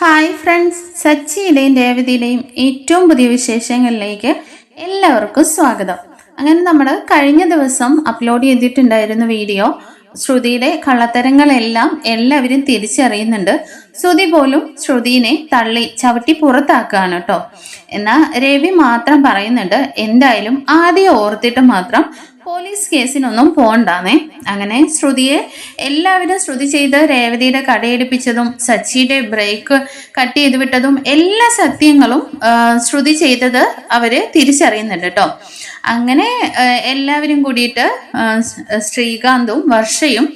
Hi friends, സച്ചിയുടെയും രേവതിയുടെയും ഏറ്റവും പുതിയ വിശേഷങ്ങളിലേക്ക് എല്ലാവർക്കും സ്വാഗതം. അങ്ങനെ നമ്മൾ കഴിഞ്ഞ ദിവസം അപ്ലോഡ് ചെയ്തിട്ടുണ്ടായിരുന്ന വീഡിയോ ശ്രുതിയുടെ കള്ളത്തരങ്ങളെല്ലാം എല്ലാവരും തിരിച്ചറിയുന്നുണ്ട്. ശ്രുതി പോലും ശ്രുതിനെ തള്ളി ചവിട്ടി പുറത്താക്കുകയാണ് കേട്ടോ. എന്നാൽ രവി മാത്രം പറയുന്നുണ്ട് എന്തായാലും ആദ്യം ഓർത്തിട്ട് മാത്രം പോലീസ് കേസിനൊന്നും പോകണ്ടാന്നേ. അങ്ങനെ ശ്രുതിയെ എല്ലാവരും ശ്രുതി ചെയ്ത് രേവതിയുടെ കടയെടുപ്പിച്ചതും സച്ചിയുടെ ബ്രേക്ക് കട്ട് ചെയ്ത് വിട്ടതും എല്ലാ സത്യങ്ങളും ശ്രുതി ചെയ്തത് അവര് തിരിച്ചറിയുന്നുണ്ട് കേട്ടോ. അങ്ങനെ എല്ലാവരും കൂടിയിട്ട് ശ്രീകാന്തും വർഷയും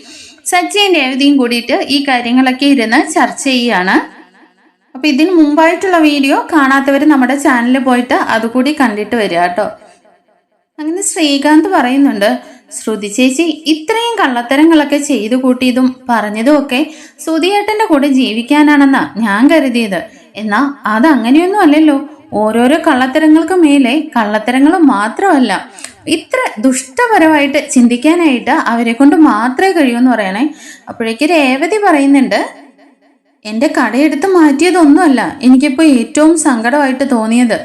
സച്ചിയും രേവതിയും കൂടിയിട്ട് ഈ കാര്യങ്ങളൊക്കെ ഇരുന്ന് ചർച്ച ചെയ്യാണ്. അപ്പൊ ഇതിന് മുമ്പായിട്ടുള്ള വീഡിയോ കാണാത്തവർ നമ്മുടെ ചാനലിൽ പോയിട്ട് അതുകൂടി കണ്ടിട്ട് വരിക കേട്ടോ. അങ്ങനെ ശ്രീകാന്ത് പറയുന്നുണ്ട്, ശ്രുതി ചേച്ചി ഇത്രയും കള്ളത്തരങ്ങളൊക്കെ ചെയ്തു കൂട്ടിയതും പറഞ്ഞതും ഒക്കെ ശ്രുതിയേട്ടന്റെ കൂടെ ജീവിക്കാനാണെന്നാ ഞാൻ കരുതിയത്. എന്നാ അതങ്ങനെയൊന്നും അല്ലല്ലോ. ഓരോരോ കള്ളത്തരങ്ങൾക്ക് മേലെ കള്ളത്തരങ്ങൾ മാത്രമല്ല, ഇത്ര ദുഷ്ടപരമായിട്ട് ചിന്തിക്കാനായിട്ട് അവരെ കൊണ്ട് മാത്രമേ കഴിയൂന്ന് പറയണേ. അപ്പോഴേക്ക് രേവതി പറയുന്നുണ്ട്, എന്റെ കടയെടുത്ത് മാറ്റിയതൊന്നുമല്ല എനിക്കിപ്പോ ഏറ്റവും സങ്കടമായിട്ട് തോന്നിയത്.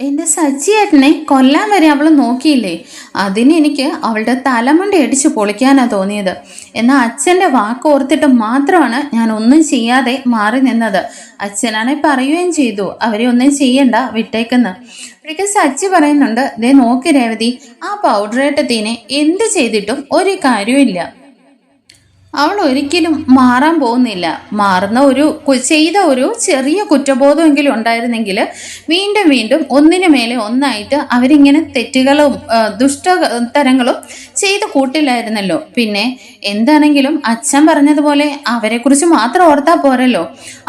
എന്റെ സച്ചിയേട്ടനെ കൊല്ലാൻ വരെ അവൾ നോക്കിയില്ലേ, അതിന് എനിക്ക് അവളുടെ തലമണ്ട അടിച്ചു പൊളിക്കാനാ തോന്നിയത്. എന്നാൽ അച്ഛൻ്റെ വാക്ക് ഓർത്തിട്ട് മാത്രമാണ് ഞാൻ ഒന്നും ചെയ്യാതെ മാറി നിന്നത്. അച്ഛനാണെ പറയുകയും ചെയ്തു അവരെ ഒന്നും ചെയ്യണ്ട, വിട്ടേക്കെന്ന്. അപ്പോഴേക്കും സച്ചി പറയുന്നുണ്ട്, ദേ നോക്ക് രേവതി, ആ പൗഡറേട്ടത്തിനെ എന്ത് ചെയ്തിട്ടും ഒരു കാര്യമില്ല. അവൾ ഒരിക്കലും മാറാൻ പോകുന്നില്ല. മാറുന്ന ചെയ്ത ഒരു ചെറിയ കുറ്റബോധമെങ്കിലും ഉണ്ടായിരുന്നെങ്കിൽ വീണ്ടും വീണ്ടും ഒന്നിനു മേലെ ഒന്നായിട്ട് അവരിങ്ങനെ തെറ്റുകളും ദുഷ്ടതരങ്ങളും ചെയ്ത് കൂട്ടില്ലായിരുന്നല്ലോ. പിന്നെ എന്താണെങ്കിലും അച്ഛൻ പറഞ്ഞതുപോലെ അവരെക്കുറിച്ച് മാത്രം ഓർത്താൽ പോരല്ലോ,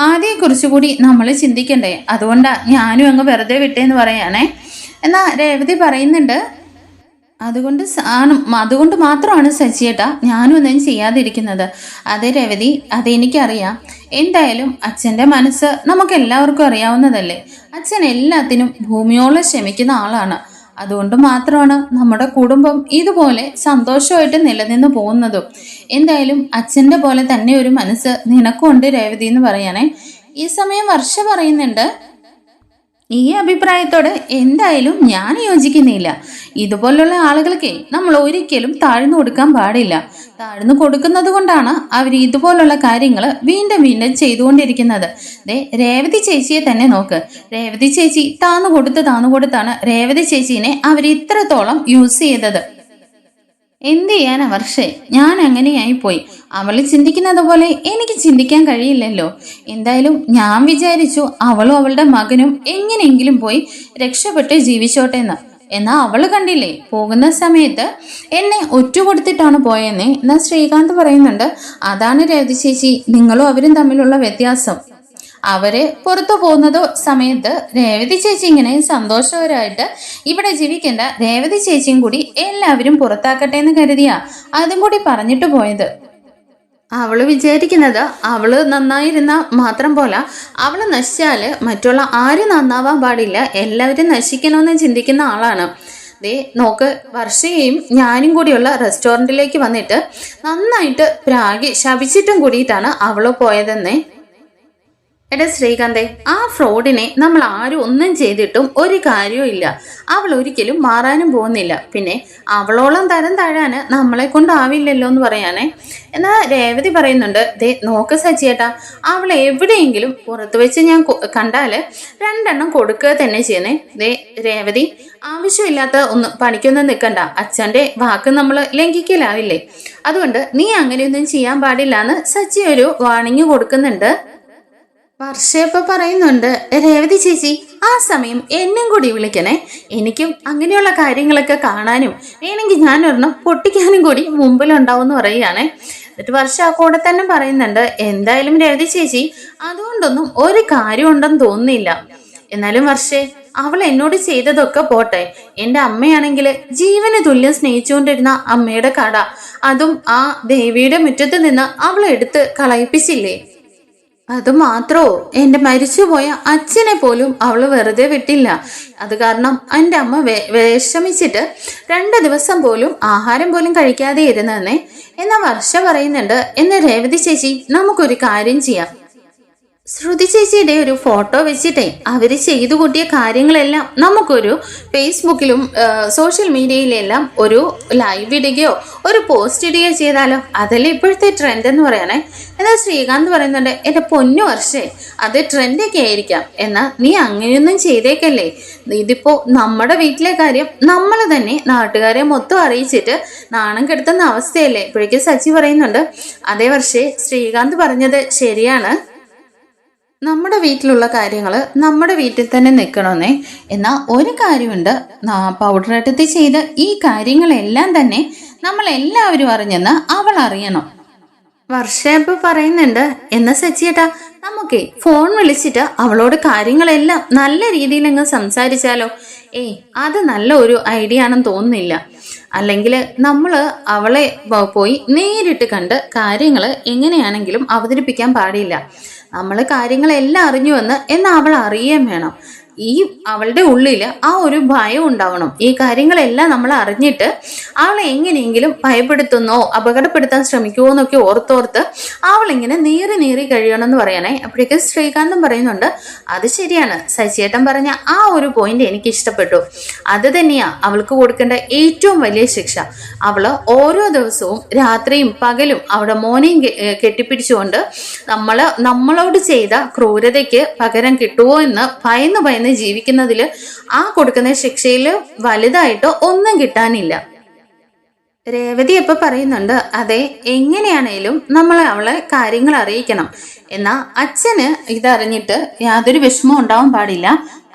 ആദ്യയെക്കുറിച്ച് കൂടി നമ്മൾ ചിന്തിക്കണ്ടേ. അതുകൊണ്ടാണ് ഞാനും അങ്ങ് വെറുതെ വിട്ടേന്ന് പറയാനേ. എന്നാൽ രേവതി പറയുന്നുണ്ട്, അതുകൊണ്ട് മാത്രമാണ് സച്ചിയേട്ടാ ഞാനും ഒന്നും ചെയ്യാതിരിക്കുന്നത്. അതെ രേവതി, അതെനിക്കറിയാം. എന്തായാലും അച്ഛൻ്റെ മനസ്സ് നമുക്ക് എല്ലാവർക്കും അറിയാവുന്നതല്ലേ. അച്ഛൻ എല്ലാത്തിനും ഭൂമിയോളം ക്ഷമിക്കുന്ന ആളാണ്. അതുകൊണ്ട് മാത്രമാണ് നമ്മുടെ കുടുംബം ഇതുപോലെ സന്തോഷമായിട്ട് നിലനിന്ന് പോകുന്നതും. എന്തായാലും അച്ഛൻ്റെ പോലെ തന്നെ ഒരു മനസ്സ് നിനക്കുണ്ട് രേവതി എന്ന് പറയാനേ. ഈ സമയം വർഷ പറയുന്നുണ്ട്, ഈ അഭിപ്രായത്തോട് എന്തായാലും ഞാൻ യോജിക്കുന്നില്ല. ഇതുപോലുള്ള ആളുകൾക്ക് നമ്മൾ ഒരിക്കലും താഴ്ന്നു കൊടുക്കാൻ പാടില്ല. താഴ്ന്നു കൊടുക്കുന്നത് കൊണ്ടാണ് അവർ ഇതുപോലുള്ള കാര്യങ്ങൾ വീണ്ടും വീണ്ടും ചെയ്തുകൊണ്ടിരിക്കുന്നത്. രേവതി ചേച്ചിയെ തന്നെ നോക്ക്. രേവതി ചേച്ചി താന്നു കൊടുത്താണ് രേവതി ചേച്ചീനെ അവർ ഇത്രത്തോളം യൂസ് ചെയ്തത്. എന്ത് ചെയ്യാനാ വർഷേ, ഞാൻ അങ്ങനെയായി പോയി. അവൾ ചിന്തിക്കുന്നത് പോലെ എനിക്ക് ചിന്തിക്കാൻ കഴിയില്ലല്ലോ. എന്തായാലും ഞാൻ വിചാരിച്ചു അവളും അവളുടെ മകനും എങ്ങനെയെങ്കിലും പോയി രക്ഷപ്പെട്ട് ജീവിച്ചോട്ടെ എന്ന്. എന്നാൽ അവള് കണ്ടില്ലേ, പോകുന്ന സമയത്ത് എന്നെ ഒറ്റുകൊടുത്തിട്ടാണ് പോയെന്നേ. എന്നാൽ ശ്രീകാന്ത് പറയുന്നുണ്ട്, അതാണ് രേവതി ചേച്ചി നിങ്ങളും അവരും തമ്മിലുള്ള വ്യത്യാസം. അവര് പുറത്തു പോകുന്നത് സമയത്ത് രേവതി ചേച്ചി ഇങ്ങനെ സന്തോഷകരമായിട്ട് ഇവിടെ ജീവിക്കേണ്ട രേവതി ചേച്ചിയും കൂടി എല്ലാവരും പുറത്താക്കട്ടെ എന്ന് കരുതിയാ അതും കൂടി പറഞ്ഞിട്ട് പോയത്. അവള് വിചാരിക്കുന്നത് അവള് നന്നായിരുന്ന മാത്രം പോലെ അവള് നശിച്ചാല് മറ്റുള്ള ആരും നന്നാവാൻ പാടില്ല, എല്ലാവരും നശിക്കണമെന്ന് ചിന്തിക്കുന്ന ആളാണ്. നോക്ക്, വർഷയും ഞാനും കൂടിയുള്ള റെസ്റ്റോറൻറ്റിലേക്ക് വന്നിട്ട് നന്നായിട്ട് പ്രാഗി ശപിച്ചിട്ടും കൂടിയിട്ടാണ് അവള് പോയതെന്നേ. എടാ ശ്രീകാന്തേ, ആ ഫ്രോഡിനെ നമ്മൾ ആരും ഒന്നും ചെയ്തിട്ടും ഒരു കാര്യവും ഇല്ല. അവൾ ഒരിക്കലും മാറാനും പോകുന്നില്ല. പിന്നെ അവളോളം തരം താഴാന് നമ്മളെ കൊണ്ടാവില്ലല്ലോ എന്ന് പറയാനേ. എന്നാൽ രേവതി പറയുന്നുണ്ട്, നോക്ക് സച്ചിയേട്ടാ, അവൾ എവിടെയെങ്കിലും പുറത്തു വെച്ച് ഞാൻ കണ്ടാല് 2 എണ്ണം കൊടുക്കുക തന്നെ ചെയ്യുന്നേ. രേവതി, ആവശ്യമില്ലാത്ത പണിക്കൊന്നും നിൽക്കണ്ട. അച്ഛൻ്റെ വാക്ക് നമ്മൾ ലംഘിക്കലാവില്ലേ. അതുകൊണ്ട് നീ അങ്ങനെയൊന്നും ചെയ്യാൻ പാടില്ല എന്ന് സച്ചി ഒരു വാണിംഗ് കൊടുക്കുന്നുണ്ട്. വർഷയപ്പ പറയുന്നുണ്ട്, രേവതി ചേച്ചി ആ സമയം എന്നും കൂടി വിളിക്കണേ. എനിക്കും അങ്ങനെയുള്ള കാര്യങ്ങളൊക്കെ കാണാനും വേണമെങ്കിൽ ഞാനൊരെണ്ണം പൊട്ടിക്കാനും കൂടി മുമ്പിലുണ്ടാവും എന്ന് പറയുകയാണേ. എന്നിട്ട് വർഷ ആ കൂടെ തന്നെ പറയുന്നുണ്ട്, എന്തായാലും രേവതി ചേച്ചി അതുകൊണ്ടൊന്നും ഒരു കാര്യം ഉണ്ടെന്ന് തോന്നുന്നില്ല. എന്നാലും വർഷേ, അവൾ എന്നോട് ചെയ്തതൊക്കെ പോട്ടെ. എൻ്റെ അമ്മയാണെങ്കിൽ ജീവന് തുല്യം സ്നേഹിച്ചുകൊണ്ടിരുന്ന അമ്മയുടെ കട, അതും ആ ദേവിയുടെ മുറ്റത്ത് നിന്ന് അവൾ എടുത്ത് കളയിപ്പിച്ചില്ലേ. അതുമാത്രോ, എൻ്റെ മരിച്ചുപോയ അച്ഛനെ പോലും അവൾ വെറുതെ വിട്ടില്ല. അത് കാരണം എൻ്റെ അമ്മ വിഷമിച്ചിട്ട് 2 ദിവസം പോലും ആഹാരം പോലും കഴിക്കാതെ ഇരുന്നെന്നേ. എന്നാൽ വർഷ പറയുന്നുണ്ട്, എന്ന് രേവതി ചേച്ചി നമുക്കൊരു കാര്യം ചെയ്യാം. ശ്രുതി ചേച്ചിയുടെ ഒരു ഫോട്ടോ വെച്ചിട്ടേ അവർ ചെയ്തു കൂട്ടിയ കാര്യങ്ങളെല്ലാം നമുക്കൊരു ഫേസ്ബുക്കിലും സോഷ്യൽ മീഡിയയിലെല്ലാം ഒരു ലൈവ് ഇടുകയോ ഒരു പോസ്റ്റ് ഇടുകയോ ചെയ്താലോ? അതല്ലേ ഇപ്പോഴത്തെ ട്രെൻഡ് എന്ന് പറയാനേ. എന്നാൽ ശ്രീകാന്ത് പറയുന്നുണ്ട്, എൻ്റെ പൊന്നു വർഷേ, അത് ട്രെൻഡൊക്കെ ആയിരിക്കാം, എന്നാൽ നീ അങ്ങനെയൊന്നും ചെയ്തേക്കല്ലേ. ഇതിപ്പോൾ നമ്മുടെ വീട്ടിലെ കാര്യം നമ്മൾ തന്നെ നാട്ടുകാരെ മൊത്തം അറിയിച്ചിട്ട് നാണം കെടുത്തുന്ന അവസ്ഥയല്ലേ. ഇപ്പോഴേക്കും സച്ചി പറയുന്നുണ്ട്, അതേ വർഷേ, ശ്രീകാന്ത് പറഞ്ഞത് ശരിയാണ്. നമ്മുടെ വീട്ടിലുള്ള കാര്യങ്ങൾ നമ്മുടെ വീട്ടിൽ തന്നെ നിൽക്കണമെന്നേ. എന്നാൽ ഒരു കാര്യമുണ്ട്, പൗഡർ എടുത്ത് ചെയ്ത് ഈ കാര്യങ്ങളെല്ലാം തന്നെ നമ്മളെല്ലാവരും അറിഞ്ഞെന്ന് അവൾ അറിയണം. വർഷ ഇപ്പൊ പറയുന്നുണ്ട്, എന്നാ സച്ചിയേട്ടാ നമുക്ക് ഫോൺ വിളിച്ചിട്ട് അവളോട് കാര്യങ്ങളെല്ലാം നല്ല രീതിയിൽ അങ്ങ് സംസാരിച്ചാലോ? അത് നല്ല ഒരു ഐഡിയ ആണെന്ന് തോന്നുന്നില്ല. അല്ലെങ്കിൽ നമ്മൾ അവളെ പോയി നേരിട്ട് കണ്ട് കാര്യങ്ങൾ എങ്ങനെയാണെങ്കിലും അവതരിപ്പിക്കാൻ പാടില്ല. നമ്മൾ കാര്യങ്ങളെല്ലാം അറിഞ്ഞുവെന്ന് എന്നാൽ അവൾ അറിയുകയും വേണം. ഈ അവളുടെ ഉള്ളിൽ ആ ഒരു ഭയം ഉണ്ടാവണം. ഈ കാര്യങ്ങളെല്ലാം നമ്മൾ അറിഞ്ഞിട്ട് അവളെ എങ്ങനെയെങ്കിലും ഭയപ്പെടുത്തുന്നോ അപകടപ്പെടുത്താൻ ശ്രമിക്കുമോ എന്നൊക്കെ ഓർത്തോർത്ത് അവളിങ്ങനെ നേറി കഴിയണമെന്ന് പറയണേ. അപ്പോഴേക്കും ശ്രീകാന്തം പറയുന്നുണ്ട്, അത് ശരിയാണ്, സച്ചിയേട്ടൻ പറഞ്ഞ ആ ഒരു പോയിന്റ് എനിക്ക് ഇഷ്ടപ്പെട്ടു. അത് തന്നെയാ അവൾക്ക് കൊടുക്കേണ്ട ഏറ്റവും വലിയ ശിക്ഷ. അവള് ഓരോ ദിവസവും രാത്രിയും പകലും അവിടെ മോനെയും കെട്ടിപ്പിടിച്ചുകൊണ്ട് നമ്മളോട് ചെയ്ത ക്രൂരതയ്ക്ക് പകരം കിട്ടുമോ എന്ന് ഭയന്ന് ജീവിക്കുന്നതിൽ ആ കൊടുക്കുന്ന ശിക്ഷയിൽ വലുതായിട്ടോ ഒന്നും കിട്ടാനില്ല. രേവതി എപ്പോ പറയുന്നുണ്ട്, അതെ, എങ്ങനെയാണേലും നമ്മൾ അവളെ കാര്യങ്ങൾ അറിയിക്കണം. എന്നാ അച്ഛന് ഇതറിഞ്ഞിട്ട് യാതൊരു വിഷമവും ഉണ്ടാവാൻ പാടില്ല.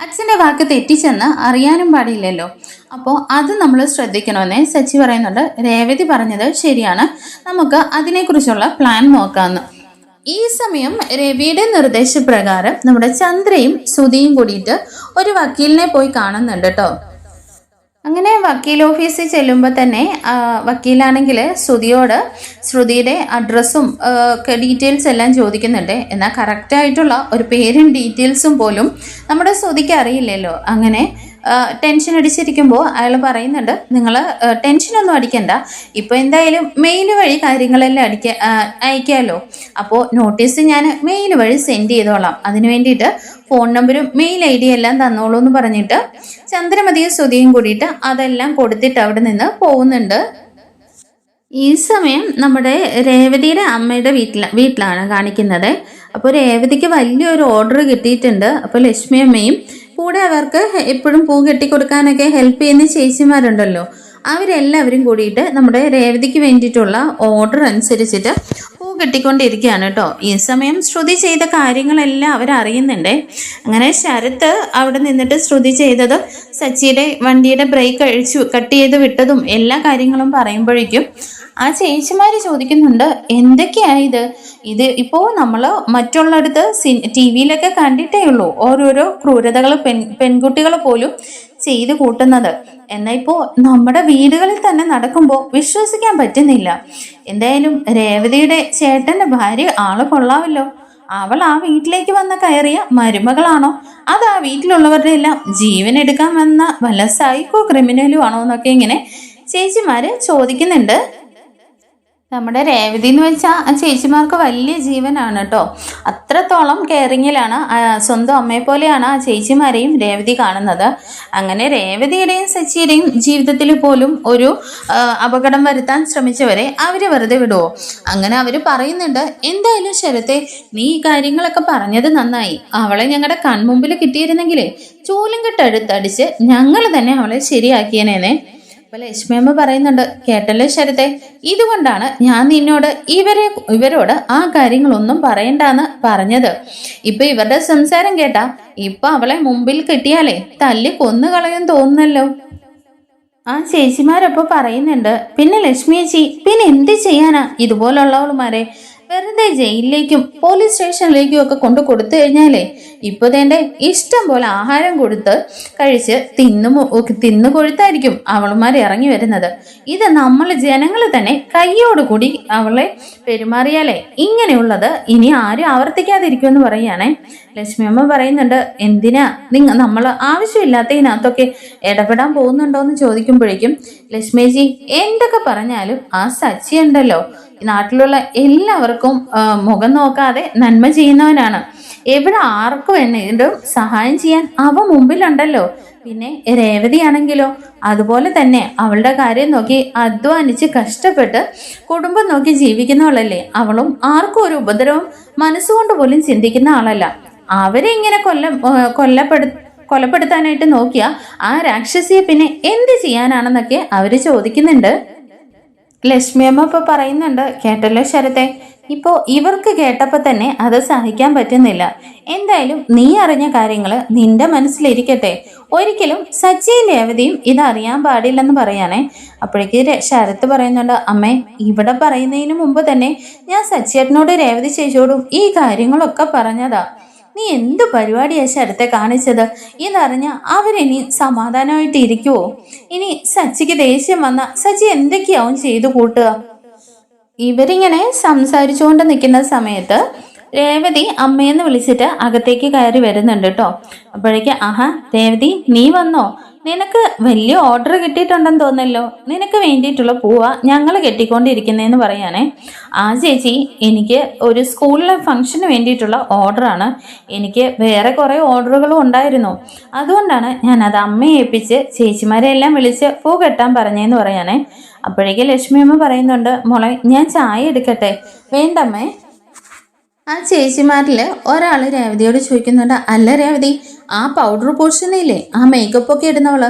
അച്ഛന്റെ വാക്ക് തെറ്റിച്ചെന്ന് അറിയാനും പാടില്ലല്ലോ. അപ്പോൾ അത് നമ്മൾ ശ്രദ്ധിക്കണമെന്നേ സച്ചി പറയുന്നുണ്ട്. രേവതി പറഞ്ഞത് ശരിയാണ്, നമുക്ക് അതിനെക്കുറിച്ചുള്ള പ്ലാൻ നോക്കാമെന്ന്. ഈ സമയം രവിയുടെ നിർദ്ദേശപ്രകാരം നമ്മുടെ ചന്ദ്രയും സുധിയും കൂടിയിട്ട് ഒരു വക്കീലിനെ പോയി കാണുന്നുണ്ട് കേട്ടോ. അങ്ങനെ വക്കീൽ ഓഫീസിൽ ചെല്ലുമ്പോൾ തന്നെ വക്കീലാണെങ്കിൽ ശ്രുതിയോട് ശ്രുതിയുടെ അഡ്രസ്സും ഡീറ്റെയിൽസ് എല്ലാം ചോദിക്കുന്നുണ്ട്. എന്നാൽ കറക്റ്റായിട്ടുള്ള ഒരു പേരും ഡീറ്റെയിൽസും പോലും നമ്മുടെ ശ്രുതിക്ക് അറിയില്ലല്ലോ. അങ്ങനെ ടെൻഷൻ അടിച്ചിരിക്കുമ്പോൾ അയാൾ പറയുന്നുണ്ട്, നിങ്ങൾ ടെൻഷനൊന്നും അടിക്കണ്ട, ഇപ്പോൾ എന്തായാലും മെയിൽ വഴി കാര്യങ്ങളെല്ലാം അയക്കാമല്ലോ. അപ്പോൾ നോട്ടീസ് ഞാൻ മെയിൽ വഴി സെൻഡ് ചെയ്തോളാം. അതിന് വേണ്ടിയിട്ട് ഫോൺ നമ്പരും മെയിൽ ID എല്ലാം തന്നോളൂ എന്ന് പറഞ്ഞിട്ട് ചന്ദ്രമതിയും ശ്രുതിയും കൂടിയിട്ട് അതെല്ലാം കൊടുത്തിട്ട് അവിടെ നിന്ന് പോകുന്നുണ്ട്. ഈ സമയം നമ്മുടെ രേവതിയുടെ അമ്മയുടെ വീട്ടിലാണ് കാണിക്കുന്നത്. അപ്പോൾ രേവതിക്ക് വലിയൊരു ഓർഡർ കിട്ടിയിട്ടുണ്ട്. അപ്പോൾ ലക്ഷ്മി അമ്മയും കൂടെ അവർക്ക് എപ്പോഴും പൂ കെട്ടിക്കൊടുക്കാനൊക്കെ ഹെൽപ്പ് ചെയ്യുന്ന ചേച്ചിമാരുണ്ടല്ലോ, അവരെല്ലാവരും കൂടിയിട്ട് നമ്മുടെ രേവതിക്ക് വേണ്ടിയിട്ടുള്ള ഓർഡർ അനുസരിച്ചിട്ട് പൂ കെട്ടിക്കൊണ്ടിരിക്കുകയാണ് കേട്ടോ. ഈ സമയം ശ്രുതി ചെയ്ത കാര്യങ്ങളെല്ലാം അവരറിയുന്നുണ്ട്. അങ്ങനെ ശരത്ത് അവിടെ നിന്നിട്ട് ശ്രുതി ചെയ്തത് സച്ചിയുടെ വണ്ടിയുടെ ബ്രേക്ക് കട്ട് ചെയ്ത് വിട്ടതും എല്ലാ കാര്യങ്ങളും പറയുമ്പോഴേക്കും ആ ചേച്ചിമാര് ചോദിക്കുന്നുണ്ട്, എന്തൊക്കെയായത് ഇത്? ഇപ്പോൾ നമ്മൾ മറ്റുള്ളടത്ത് TV കണ്ടിട്ടേ ഉള്ളൂ ഓരോരോ ക്രൂരതകൾ പെൺകുട്ടികൾ പോലും ചെയ്ത് കൂട്ടുന്നത്. എന്നാൽ ഇപ്പോൾ നമ്മുടെ വീടുകളിൽ തന്നെ നടക്കുമ്പോൾ വിശ്വസിക്കാൻ പറ്റുന്നില്ല. എന്തായാലും രേവതിയുടെ ചേട്ടന്റെ ഭാര്യ ആള് കൊള്ളാമല്ലോ. അവൾ ആ വീട്ടിലേക്ക് വന്ന കയറിയ മരുമകളാണോ, അത് ആ വീട്ടിലുള്ളവരുടെ എല്ലാം ജീവൻ എടുക്കാൻ വന്ന വല്ല സൈക്കോ ക്രിമിനലും ആണോ എന്നൊക്കെ ഇങ്ങനെ ചേച്ചിമാര് ചോദിക്കുന്നുണ്ട്. നമ്മുടെ രേവതി എന്ന് വെച്ചാൽ ആ ചേച്ചിമാർക്ക് വലിയ ജീവനാണ് കേട്ടോ. അത്രത്തോളം കെയറിങ്ങിലാണ്, സ്വന്തം അമ്മയെ പോലെയാണ് ആ ചേച്ചിമാരെയും രേവതി കാണുന്നത്. അങ്ങനെ രേവതിയുടെയും സച്ചിയുടെയും ജീവിതത്തിൽ പോലും ഒരു അപകടം വരുത്താൻ ശ്രമിച്ചവരെ അവർ വെറുതെ വിടുവോ? അങ്ങനെ അവർ പറയുന്നുണ്ട്, എന്തായാലും ശരത്തെ, നീ ഈ കാര്യങ്ങളൊക്കെ പറഞ്ഞത് നന്നായി. അവളെ ഞങ്ങളുടെ കൺമുമ്പിൽ കിട്ടിയിരുന്നെങ്കിലേ ചൂലും കെട്ടടുത്തടിച്ച് ഞങ്ങൾ തന്നെ അവളെ ശരിയാക്കിയനേനെ. അപ്പൊ ലക്ഷ്മിയമ്മ പറയുന്നുണ്ട്, കേട്ടല്ലോ ശരത്തെ, ഇതുകൊണ്ടാണ് ഞാൻ നിന്നോട് ഇവരോട് ആ കാര്യങ്ങളൊന്നും പറയണ്ടെന്ന് പറഞ്ഞത്. ഇപ്പൊ ഇവരുടെ സംസാരം കേട്ടാ ഇപ്പൊ അവളെ മുമ്പിൽ കിട്ടിയാലേ തല്ലി കൊന്നു കളയാൻ തോന്നുന്നല്ലോ. ആ ചേച്ചിമാരപ്പോ പറയുന്നുണ്ട്, പിന്നെ ലക്ഷ്മി ചേച്ചി, പിന്നെ എന്ത് ചെയ്യാനാ ഇതുപോലുള്ളവളുമാരെ വെറുതെ ജയിലിലേക്കും പോലീസ് സ്റ്റേഷനിലേക്കും ഒക്കെ കൊടുത്തു കഴിഞ്ഞാലേ ഇപ്പൊ തേന്റെ ഇഷ്ടം പോലെ ആഹാരം കൊടുത്ത് കഴിച്ച് തിന്നു കൊഴുത്തായിരിക്കും അവളുമാർ ഇറങ്ങി വരുന്നത്. ഇത് നമ്മൾ ജനങ്ങൾ തന്നെ കയ്യോടുകൂടി അവളെ പെരുമാറിയാലേ ഇങ്ങനെയുള്ളത് ഇനി ആരും ആവർത്തിക്കാതിരിക്കുമെന്ന് പറയുകയാണേ. ലക്ഷ്മി അമ്മ പറയുന്നുണ്ട്, എന്തിനാ നമ്മൾ ആവശ്യമില്ലാത്തതിനകത്തൊക്കെ ഇടപെടാൻ പോകുന്നുണ്ടോ എന്ന് ചോദിക്കുമ്പോഴേക്കും ലക്ഷ്മിജി, എന്തൊക്കെ പറഞ്ഞാലും ആ സച്ചി ഉണ്ടല്ലോ, നാട്ടിലുള്ള എല്ലാവർക്കും മുഖം നോക്കാതെ നന്മ ചെയ്യുന്നവനാണ്. എവിടെ ആർക്കും വേണമെങ്കിലും സഹായം ചെയ്യാൻ അവ മുമ്പിലുണ്ടല്ലോ. പിന്നെ രേവതിയാണെങ്കിലോ അതുപോലെ തന്നെ അവളുടെ കാര്യം നോക്കി അധ്വാനിച്ച് കഷ്ടപ്പെട്ട് കുടുംബം നോക്കി ജീവിക്കുന്നവളല്ലേ. അവളും ആർക്കും ഒരു ഉപദ്രവം മനസ്സുകൊണ്ട് പോലും ചിന്തിക്കുന്ന ആളല്ല. അവരെ ഇങ്ങനെ കൊലപ്പെടുത്താനായിട്ട് നോക്കിയ ആ രാക്ഷസിയെ പിന്നെ എന്ത് ചെയ്യാനാണെന്നൊക്കെ അവര് ചോദിക്കുന്നുണ്ട്. ലക്ഷ്മിയമ്മ ഇപ്പൊ പറയുന്നുണ്ട്, കേട്ടല്ലോ ശരത്തെ, ഇപ്പോ ഇവർക്ക് കേട്ടപ്പോൾ തന്നെ അത് സഹിക്കാൻ പറ്റുന്നില്ല. എന്തായാലും നീ അറിഞ്ഞ കാര്യങ്ങൾ നിന്റെ മനസ്സിലിരിക്കട്ടെ. ഒരിക്കലും സച്ചിയും രേവതിയും ഇതറിയാൻ പാടില്ലെന്ന് പറയാനേ. അപ്പോഴേക്ക് ശരത്ത് പറയുന്നുണ്ട്, അമ്മേ, ഇവിടെ പറയുന്നതിന് മുമ്പ് തന്നെ ഞാൻ സച്ചിയേട്ടനോട് രേവതി ചേച്ചിയോടും ഈ കാര്യങ്ങളൊക്കെ പറഞ്ഞതാ. നീ എന്ത് പരിപാടിയാ ശരത്തെ കാണിച്ചത്? ഇതറിഞ്ഞ അവരിനി സമാധാനമായിട്ട് ഇരിക്കുവോ? ഇനി സച്ചിക്ക് ദേഷ്യം വന്ന സച്ചി എന്തൊക്കെയാവും ചെയ്തു കൂട്ടുക? ഇവരിങ്ങനെ സംസാരിച്ചുകൊണ്ട് നിൽക്കുന്ന സമയത്ത് രേവതി അമ്മയെന്ന് വിളിച്ചിട്ട് അകത്തേക്ക് കയറി വരുന്നുണ്ട് കേട്ടോ. അപ്പോഴേക്ക്, ആഹാ രേവതി, നീ വന്നോ? നിനക്ക് വലിയ ഓർഡർ കിട്ടിയിട്ടുണ്ടെന്ന് തോന്നല്ലോ. നിനക്ക് വേണ്ടിയിട്ടുള്ള പൂവ ഞങ്ങൾ കെട്ടിക്കൊണ്ടിരിക്കുന്നതെന്ന് പറയാനേ. ആ ചേച്ചി, എനിക്ക് ഒരു സ്കൂളിലെ ഫംഗ്ഷന് വേണ്ടിയിട്ടുള്ള ഓർഡറാണ്. എനിക്ക് വേറെ കുറേ ഓർഡറുകളും ഉണ്ടായിരുന്നു. അതുകൊണ്ടാണ് ഞാൻ അത് അമ്മയെ ഏൽപ്പിച്ച് ചേച്ചിമാരെ എല്ലാം വിളിച്ച് പൂ കെട്ടാൻ പറഞ്ഞതെന്ന് പറയാനേ. അപ്പോഴേക്ക് ലക്ഷ്മിയമ്മ പറയുന്നുണ്ട്, മോളെ, ഞാൻ ചായ എടുക്കട്ടെ? വേണ്ടമ്മേ. ആ ചേച്ചിമാരിൽ ഒരാൾ രേവതിയോട് ചോദിക്കുന്നുണ്ട്, അല്ല രേവതി, ആ പൗഡർ പോർഷനില്ലേ, ആ മേക്കപ്പ് ഒക്കെ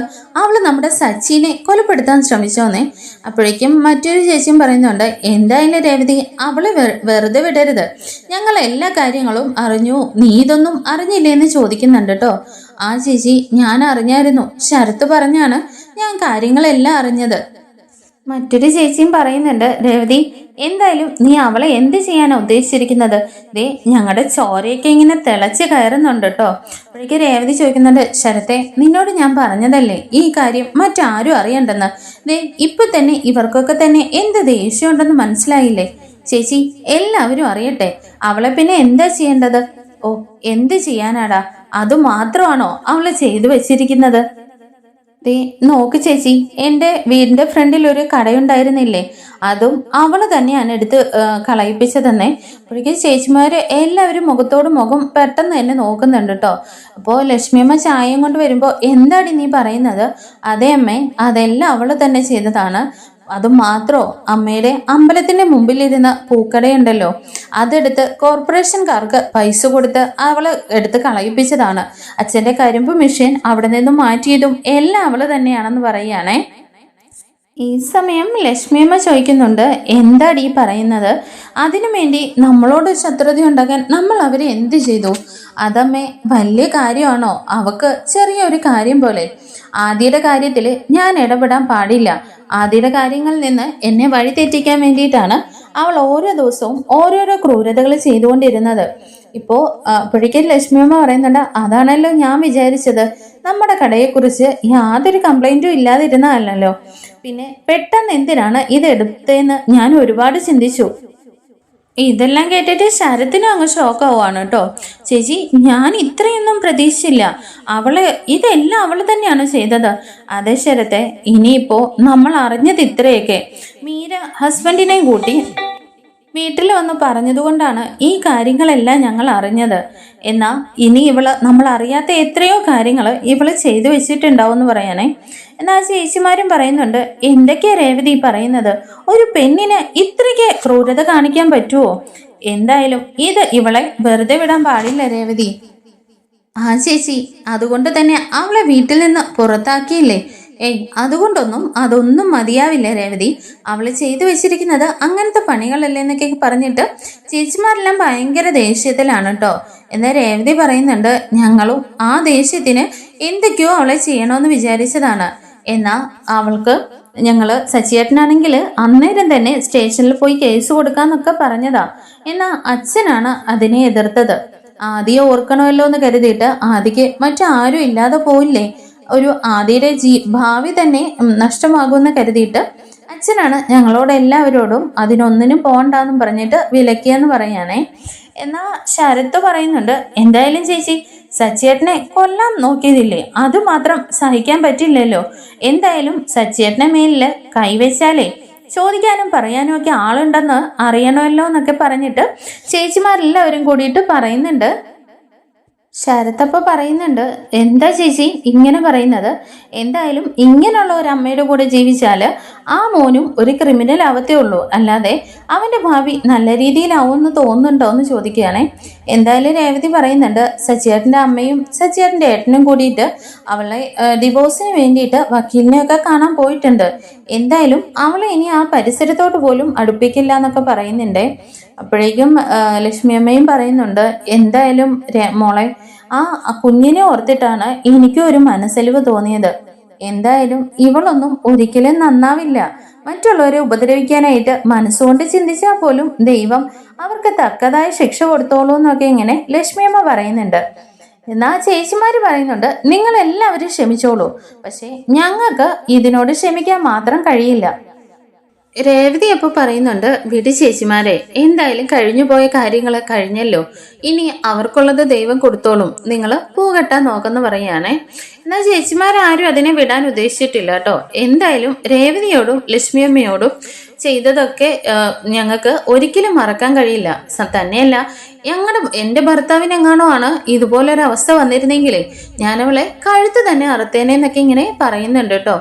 അവള് നമ്മുടെ സച്ചിനെ കൊലപ്പെടുത്താൻ ശ്രമിച്ചോന്നേ. അപ്പോഴേക്കും മറ്റൊരു ചേച്ചിയും പറയുന്നുണ്ട്, എന്തായാലും രേവതി, അവളെ വെറുതെ വിടരുത്. ഞങ്ങൾ എല്ലാ കാര്യങ്ങളും അറിഞ്ഞു, നീ ഇതൊന്നും അറിഞ്ഞില്ലേന്ന് ചോദിക്കുന്നുണ്ട് കേട്ടോ. ആ ചേച്ചി, ഞാൻ അറിഞ്ഞായിരുന്നു, ശരത്ത് പറഞ്ഞാണ് ഞാൻ കാര്യങ്ങളെല്ലാം അറിഞ്ഞത്. മറ്റൊരു ചേച്ചിയും പറയുന്നുണ്ട്, രേവതി, എന്തായാലും നീ അവളെ എന്ത് ചെയ്യാനാ ഉദ്ദേശിച്ചിരിക്കുന്നത്? ദേ, ഞങ്ങളുടെ ചോരയൊക്കെ ഇങ്ങനെ തിളച്ച് കയറുന്നുണ്ട് കേട്ടോ. അപ്പോഴേക്ക് രേവതി ചോദിക്കുന്നുണ്ട്, ശരത്തെ, നിന്നോട് ഞാൻ പറഞ്ഞതല്ലേ ഈ കാര്യം മറ്റാരും അറിയണ്ടെന്ന്. ദേ, ഇപ്പൊ തന്നെ ഇവർക്കൊക്കെ തന്നെ എന്ത് ദേഷ്യം ഉണ്ടെന്ന് മനസ്സിലായില്ലേ? ചേച്ചി, എല്ലാവരും അറിയട്ടെ. അവളെ പിന്നെ എന്താ ചെയ്യേണ്ടത്? ഓ, എന്ത് ചെയ്യാനാടാ? അതുമാത്രമാണോ അവള് ചെയ്തു വെച്ചിരിക്കുന്നത്? ദേ നോക്ക് ചേച്ചി, എൻ്റെ വീടിൻ്റെ ഫ്രണ്ടിൽ ഒരു കടയുണ്ടായിരുന്നില്ലേ, അതും അവള് തന്നെയാണ് എടുത്ത് കളയിപ്പിച്ചതെന്നേ. അപ്പോഴേക്കും ചേച്ചിമാര് എല്ലാവരും മുഖത്തോട് മുഖം പെട്ടെന്ന് തന്നെ നോക്കുന്നുണ്ട് കേട്ടോ. അപ്പോൾ ലക്ഷ്മിയമ്മ ചായയും കൊണ്ട് വരുമ്പോൾ, എന്താടി നീ പറയുന്നത്? അതേ അമ്മേ, അതെല്ലാം അവള് തന്നെ ചെയ്തതാണ്. അതുമാത്രോ, അമ്മയുടെ അമ്പലത്തിന്റെ മുമ്പിലിരുന്ന പൂക്കടയുണ്ടല്ലോ, അതെടുത്ത് കോർപ്പറേഷൻകാർക്ക് പൈസ കൊടുത്ത് അവള് എടുത്ത് കളയിപ്പിച്ചതാണ്. അച്ഛന്റെ കരിമ്പ് മെഷീൻ അവിടെ നിന്നും മാറ്റിയതും എല്ലാം അവള് തന്നെയാണെന്ന് പറയുകയാണേ. ഈ സമയം ലക്ഷ്മിയമ്മ ചോദിക്കുന്നുണ്ട്, എന്താടി പറയുന്നത്? അതിനു വേണ്ടി നമ്മളോട് ശത്രുത ഉണ്ടാക്കാൻ നമ്മൾ അവരെ എന്ത് ചെയ്തു? അതമ്മേ, വലിയ കാര്യമാണോ? അവക്ക് ചെറിയൊരു കാര്യം പോലെ. ആദ്യയുടെ കാര്യത്തിൽ ഞാൻ ഇടപെടാൻ പാടില്ല. ആദ്യയുടെ കാര്യങ്ങളിൽ നിന്ന് എന്നെ വഴി തെറ്റിക്കാൻ വേണ്ടിയിട്ടാണ് അവൾ ഓരോ ദിവസവും ഓരോരോ ക്രൂരതകൾ ചെയ്തുകൊണ്ടിരുന്നത്. ഇപ്പോൾ അപ്പോഴേക്കും ലക്ഷ്മിയമ്മ പറയുന്നുണ്ട്, അതാണല്ലോ ഞാൻ വിചാരിച്ചത്. നമ്മുടെ കടയെക്കുറിച്ച് യാതൊരു കംപ്ലൈൻറ്റും ഇല്ലാതിരുന്നതല്ലോ, പിന്നെ പെട്ടെന്ന് എന്തിനാണ് ഇത് എടുത്തതെന്ന് ഞാൻ ഒരുപാട് ചിന്തിച്ചു. ഇതെല്ലാം കേട്ടിട്ട് ശരത്തിനും അങ്ങ് ഷോക്കാവുകയാണ് കേട്ടോ. ചേച്ചി, ഞാൻ ഇത്രയൊന്നും പ്രതീക്ഷിച്ചില്ല. ഇതെല്ലാം അവള് തന്നെയാണ് ചെയ്തത്. അതെ ശരത്തെ, ഇനിയിപ്പോ നമ്മൾ അറിഞ്ഞത് ഇത്രയൊക്കെ. മീര ഹസ്ബൻഡിനെയും കൂട്ടി വീട്ടിൽ വന്ന് പറഞ്ഞതുകൊണ്ടാണ് ഈ കാര്യങ്ങളെല്ലാം ഞങ്ങൾ അറിഞ്ഞത്. എന്നാൽ ഇനി നമ്മൾ അറിയാത്ത എത്രയോ കാര്യങ്ങൾ ഇവള് ചെയ്തു വെച്ചിട്ടുണ്ടാവും എന്ന് പറയാനേ. എന്നാൽ ചേച്ചിമാരും പറയുന്നുണ്ട്, എന്തൊക്കെയാ രേവതി പറയുന്നത്? ഒരു പെണ്ണിന് ഇത്രയ്ക്ക് ക്രൂരത കാണിക്കാൻ പറ്റുമോ? എന്തായാലും ഇത് ഇവളെ വെറുതെ വിടാൻ പാടില്ല രേവതി. ആ ചേച്ചി, അതുകൊണ്ട് തന്നെ അവളെ വീട്ടിൽ നിന്ന് പുറത്താക്കിയില്ലേ? അതൊന്നും മതിയാവില്ല രേവതി. അവള് ചെയ്തു വെച്ചിരിക്കുന്നത് അങ്ങനത്തെ പണികളല്ലേ എന്നൊക്കെ പറഞ്ഞിട്ട് ചേച്ചിമാരെല്ലാം ഭയങ്കര ദേഷ്യത്തിലാണ് കേട്ടോ. എന്നാൽ രേവതി പറയുന്നുണ്ട്, ഞങ്ങളും ആ ദേഷ്യത്തിന് എന്തൊക്കെയോ അവളെ ചെയ്യണമെന്ന് വിചാരിച്ചതാണ്. എന്നാൽ അവൾക്ക് സച്ചിയേട്ടനാണെങ്കിൽ അന്നേരം തന്നെ സ്റ്റേഷനിൽ പോയി കേസ് കൊടുക്കാന്നൊക്കെ പറഞ്ഞതാ. എന്നാൽ അച്ഛനാണ് അതിനെ എതിർത്തത്. ആദ്യം ഓർക്കണമല്ലോ എന്ന് കരുതിയിട്ട് ആദിക്ക് മറ്റാരും ഇല്ലാതെ പോയില്ലേ, ആദിയുടെ ഭാവി തന്നെ നഷ്ടമാകുമെന്ന് കരുതിയിട്ട് അച്ഛനാണ് ഞങ്ങളോട് എല്ലാവരോടും അതിനൊന്നിനും പോകണ്ടെന്നും പറഞ്ഞിട്ട് വിലക്കിയെന്ന് പറയാനേ. എന്നാൽ ശരത്ത് പറയുന്നുണ്ട്, എന്തായാലും ചേച്ചി, സച്ചിയേട്ടനെ കൊല്ലാൻ നോക്കിയതില്ലേ, അതുമാത്രം സഹിക്കാൻ പറ്റില്ലല്ലോ. എന്തായാലും സച്ചിയേട്ടനെ മേലില് കൈവച്ചാലേ ചോദിക്കാനും പറയാനും ഒക്കെ ആളുണ്ടെന്ന് അറിയണമല്ലോ എന്നൊക്കെ പറഞ്ഞിട്ട് ചേച്ചിമാരെല്ലാവരും കൂടിയിട്ട് പറയുന്നുണ്ട്. ശരത്തപ്പ പറയുന്നുണ്ട്, എന്താ ചേച്ചി ഇങ്ങനെ പറയുന്നത്? എന്തായാലും ഇങ്ങനെയുള്ള ഒരു അമ്മയുടെ കൂടെ ജീവിച്ചാൽ ആ മോനും ഒരു ക്രിമിനൽ ആവത്തേ ഉള്ളൂ, അല്ലാതെ അവൻ്റെ ഭാവി നല്ല രീതിയിലാവുമെന്ന് തോന്നുന്നുണ്ടോ എന്ന് ചോദിക്കുകയാണേ. എന്തായാലും രേവതി പറയുന്നുണ്ട്, സച്ചിയേട്ടൻ്റെ അമ്മയും സച്ചിയേട്ടൻ്റെ ഏട്ടനും കൂടിയിട്ട് അവളെ ഡിവോഴ്സിന് വേണ്ടിയിട്ട് വക്കീലിനെയൊക്കെ കാണാൻ പോയിട്ടുണ്ട്. എന്തായാലും അവളെ ഇനി ആ പരിസരത്തോട്ട് പോലും അടുപ്പിക്കില്ല എന്നൊക്കെ പറയുന്നുണ്ട്. അപ്പോഴേക്കും ലക്ഷ്മി അമ്മയും പറയുന്നുണ്ട്, എന്തായാലും മോളെ ആ കുഞ്ഞിനെ ഓർത്തിട്ടാണ് എനിക്കും ഒരു മനസ്സലിവ് തോന്നിയത്. എന്തായാലും ഇവളൊന്നും ഒരിക്കലും നന്നാവില്ല. മറ്റുള്ളവരെ ഉപദ്രവിക്കാനായിട്ട് മനസ്സുകൊണ്ട് ചിന്തിച്ചാൽ പോലും ദൈവം അവർക്ക് തക്കതായ ശിക്ഷ കൊടുത്തോളൂ എന്നൊക്കെ ഇങ്ങനെ ലക്ഷ്മിയമ്മ പറയുന്നുണ്ട്. എന്നാ ചേച്ചിമാര് പറയുന്നുണ്ട്, നിങ്ങൾ എല്ലാവരും ക്ഷമിച്ചോളൂ, പക്ഷെ ഞങ്ങൾക്ക് ഇതിനോട് ക്ഷമിക്കാൻ മാത്രം കഴിയില്ല. രേവതി അപ്പോൾ പറയുന്നുണ്ട്, വിട് ചേച്ചിമാരെ, എന്തായാലും കഴിഞ്ഞു പോയ കാര്യങ്ങൾ കഴിഞ്ഞല്ലോ, ഇനി അവർക്കുള്ളത് ദൈവം കൊടുത്തോളും, നിങ്ങൾ പൂ കെട്ടാൻ നോക്കെന്ന് പറയുകയാണേ. എന്നാൽ ചേച്ചിമാരാരും അതിനെ വിടാൻ ഉദ്ദേശിച്ചിട്ടില്ല കേട്ടോ. എന്തായാലും രേവതിയോടും ലക്ഷ്മിയമ്മയോടും ചെയ്തതൊക്കെ ഞങ്ങൾക്ക് ഒരിക്കലും മറക്കാൻ കഴിയില്ല. തന്നെയല്ല, എൻ്റെ ഭർത്താവിനെങ്ങാണോ ആണ് ഇതുപോലൊരവസ്ഥ വന്നിരുന്നെങ്കിലേ ഞാനവളെ കഴുത്ത് തന്നെ അറുത്തേനെന്നൊക്കെ ഇങ്ങനെ പറയുന്നുണ്ട് കേട്ടോ.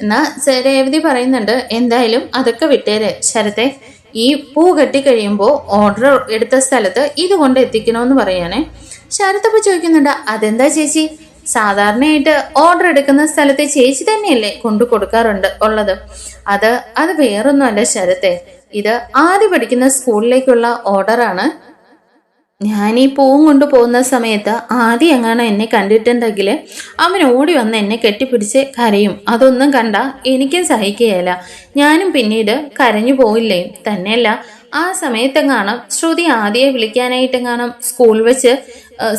എന്നാൽ രേവതി പറയുന്നുണ്ട്, എന്തായാലും അതൊക്കെ വിട്ടേരെ ശരത്തെ, ഈ പൂ കെട്ടിക്കഴിയുമ്പോൾ ഓർഡർ എടുത്ത സ്ഥലത്ത് ഇത് കൊണ്ട് എത്തിക്കണമെന്ന് പറയാനേ. ശരത്തപ്പോൾ ചോദിക്കുന്നുണ്ട്, അതെന്താ ചേച്ചി, സാധാരണയായിട്ട് ഓർഡർ എടുക്കുന്ന സ്ഥലത്ത് ചേച്ചി തന്നെയല്ലേ കൊണ്ടു കൊടുക്കാറുണ്ട് ഉള്ളത്? അത് വേറൊന്നുമല്ല ശരത്തെ, ഇത് ആദ്യം പഠിക്കുന്ന സ്കൂളിലേക്കുള്ള ഓർഡറാണ്. ഞാൻ ഈ പൂവും കൊണ്ട് പോകുന്ന സമയത്ത് ആദ്യം എങ്ങാണ് എന്നെ കണ്ടിട്ടുണ്ടെങ്കിൽ അവൻ ഓടി വന്ന് എന്നെ കെട്ടിപ്പിടിച്ച് കരയും. അതൊന്നും കണ്ട എനിക്കും സഹിക്കുകയില്ല, ഞാനും പിന്നീട് കരഞ്ഞു പോയില്ലേ. തന്നെയല്ല, ആ സമയത്തെങ്ങാണം ശ്രുതി ആദ്യം വിളിക്കാനായിട്ടെങ്ങാണം